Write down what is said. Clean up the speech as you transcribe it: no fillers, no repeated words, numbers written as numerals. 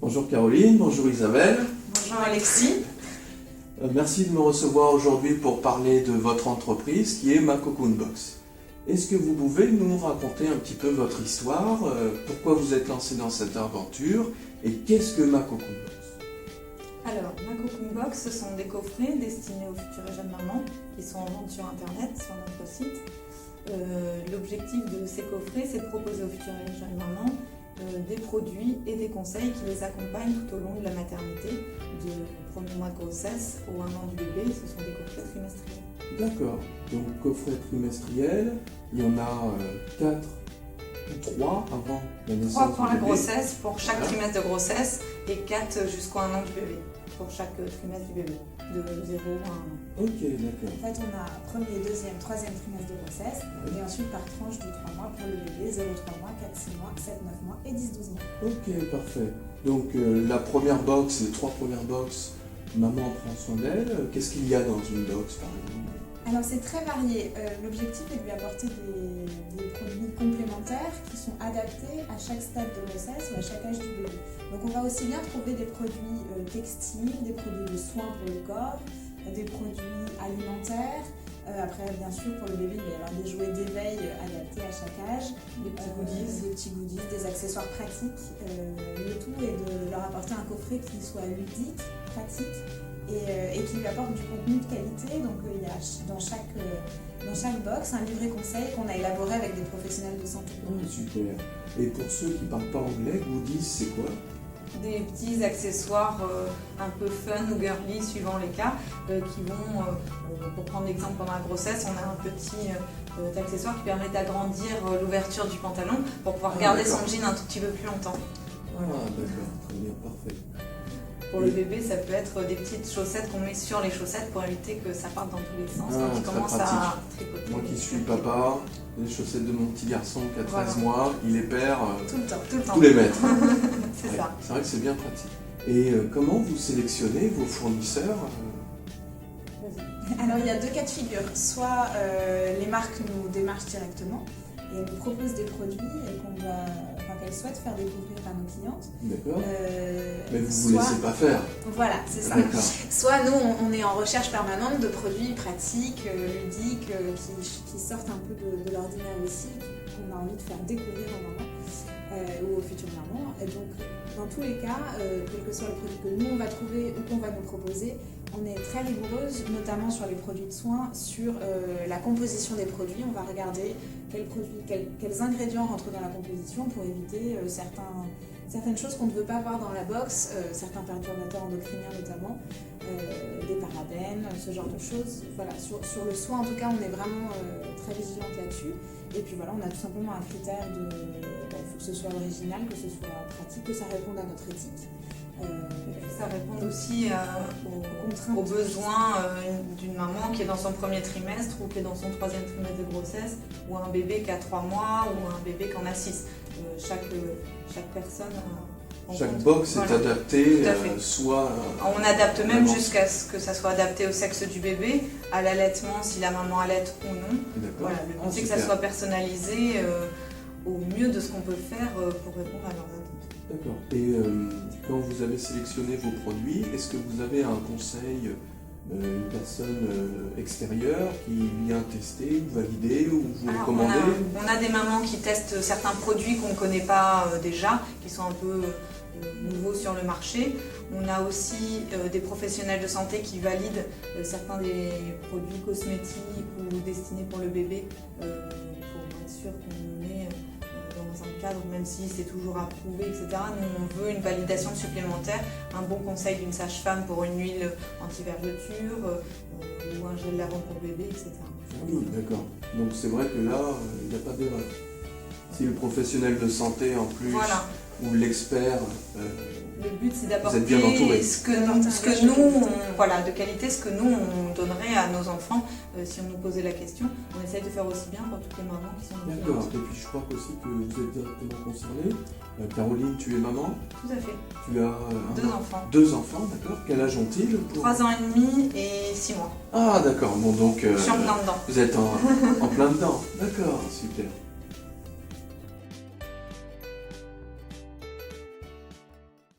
Bonjour Caroline, bonjour Isabelle. Bonjour Alexis. Merci de me recevoir aujourd'hui pour parler de votre entreprise qui est Ma Cocoon Box. Est-ce que vous pouvez nous raconter un petit peu votre histoire, pourquoi vous êtes lancé dans cette aventure et qu'est-ce que Ma Cocoon Box? Alors, Ma Cocoon Box, ce sont des coffrets destinés aux futures et jeunes mamans qui sont en vente sur internet, sur notre site. L'objectif de ces coffrets, c'est de proposer aux futures et jeunes mamans des produits et des conseils qui les accompagnent tout au long de la maternité, du premier mois de grossesse au 1 an du bébé. Ce sont des coffrets trimestriels. D'accord, donc coffret trimestriel, il y en a 4 ou 3 avant la naissance 3 pour du la bébé. grossesse, pour chaque Voilà. trimestre de grossesse, et 4 jusqu'au 1 an du bébé, pour chaque trimestre du bébé, de 0 à 1 an. Ok, d'accord. En fait, on a premier, deuxième, troisième trimestre de grossesse et ensuite par tranche de 3 mois pour le bébé, 0-3 mois, 4-6 mois, 7-9 mois et 10-12 mois. Ok, parfait. Donc la première box, les 3 premières box, maman prend soin d'elle. Qu'est-ce qu'il y a dans une box par exemple? Alors c'est très varié. L'objectif est de lui apporter des produits complémentaires qui sont adaptés à chaque stade de grossesse ou à chaque âge du bébé. Donc on va aussi bien trouver des produits textiles, des produits de soins pour le corps, des produits alimentaires. Après, bien sûr, pour le bébé, il va y avoir des jouets d'éveil adaptés à chaque âge, des petits goodies, des accessoires pratiques. Le tout est de leur apporter un coffret qui soit ludique, pratique et qui lui apporte du contenu de qualité. Donc, il y a dans chaque box un livret conseil qu'on a élaboré avec des professionnels de santé. Ah, super. Et pour ceux qui ne parlent pas anglais, goodies, c'est quoi? Des petits accessoires un peu fun ou girly suivant les cas qui vont, pour prendre l'exemple pendant la grossesse, on a un petit accessoire qui permet d'agrandir l'ouverture du pantalon pour pouvoir garder son jean un tout petit peu plus longtemps. Ah, d'accord, très bien, parfait. Pour le bébé, ça peut être des petites chaussettes qu'on met sur les chaussettes pour éviter que ça parte dans tous les sens quand il très commence pratique. à tripoter. Moi qui suis papa, les chaussettes de mon petit garçon qui a 13 Voilà. mois, il les perd Tout le temps. Tout le temps. tous les mètres. C'est Ouais, ça. c'est vrai que c'est bien pratique. Et comment vous sélectionnez vos fournisseurs? Alors il y a deux cas de figure. Soit les marques nous démarchent directement et elles nous proposent des produits qu'elles souhaitent faire découvrir à nos clientes. D'accord. Mais vous ne vous soit- laissez pas faire. Voilà, c'est ça. D'accord. Soit nous, on est en recherche permanente de produits pratiques, ludiques, qui sortent un peu de l'ordinaire aussi, qu'on a envie de faire découvrir aux mamans ou aux futures mamans. Et donc, dans tous les cas, quel que soit le produit que nous on va trouver ou qu'on va nous proposer, on est très rigoureuse, notamment sur les produits de soins, sur la composition des produits. On va regarder quels ingrédients rentrent dans la composition pour éviter certaines choses qu'on ne veut pas voir dans la box, certains perturbateurs endocriniens notamment, des parabènes, ce genre de choses. Voilà, sur le soin en tout cas, on est vraiment très vigilante là-dessus. Et puis voilà, on a tout simplement un critère il faut que ce soit original, que ce soit pratique, que ça réponde à notre éthique. Ça répond aussi aux besoins d'une maman qui est dans son premier trimestre ou qui est dans son troisième trimestre de grossesse, ou un bébé qui a 3 mois ou un bébé qui en a 6. Chaque personne Chaque box est adaptée, Tout à fait. soit... On adapte même vraiment. jusqu'à ce que ça soit adapté au sexe du bébé, à l'allaitement si la maman allaite ou non. D'accord. Voilà, le but c'est que ça super. soit personnalisé au mieux de ce qu'on peut faire pour répondre à leurs attentes. D'accord. Et quand vous avez sélectionné vos produits, est-ce que vous avez un conseil, une personne extérieure qui vient tester ou valider ou vous Alors, recommander? on a des mamans qui testent certains produits qu'on ne connaît pas déjà, qui sont un peu nouveaux sur le marché. On a aussi des professionnels de santé qui valident certains des produits cosmétiques ou destinés pour le bébé pour être sûr qu'on est dans un cadre, même si c'est toujours approuvé, etc. Nous, on veut une validation supplémentaire, un bon conseil d'une sage-femme pour une huile anti-vergeture ou un gel lavant pour bébé, etc. Oui, d'accord. Donc c'est vrai que là, il n'y a pas d'erreur. Si le professionnel de santé en plus, Voilà. ou l'expert, Le but, c'est Vous êtes bien entouré. d'apporter ce que nous, voilà, de qualité, ce que nous, on donnerait à nos enfants si on nous posait la question. On essaye de faire aussi bien pour toutes les mamans qui sont nos d'accord. clientes. Et puis je crois aussi que vous êtes directement concerné. Caroline, tu es maman, Tout à fait. tu as 2 enfants. 2 enfants, d'accord. Quel âge ont-ils 3 ans et demi et 6 mois. Ah d'accord, bon donc Je suis en plein dedans. vous êtes en plein dedans, d'accord, super.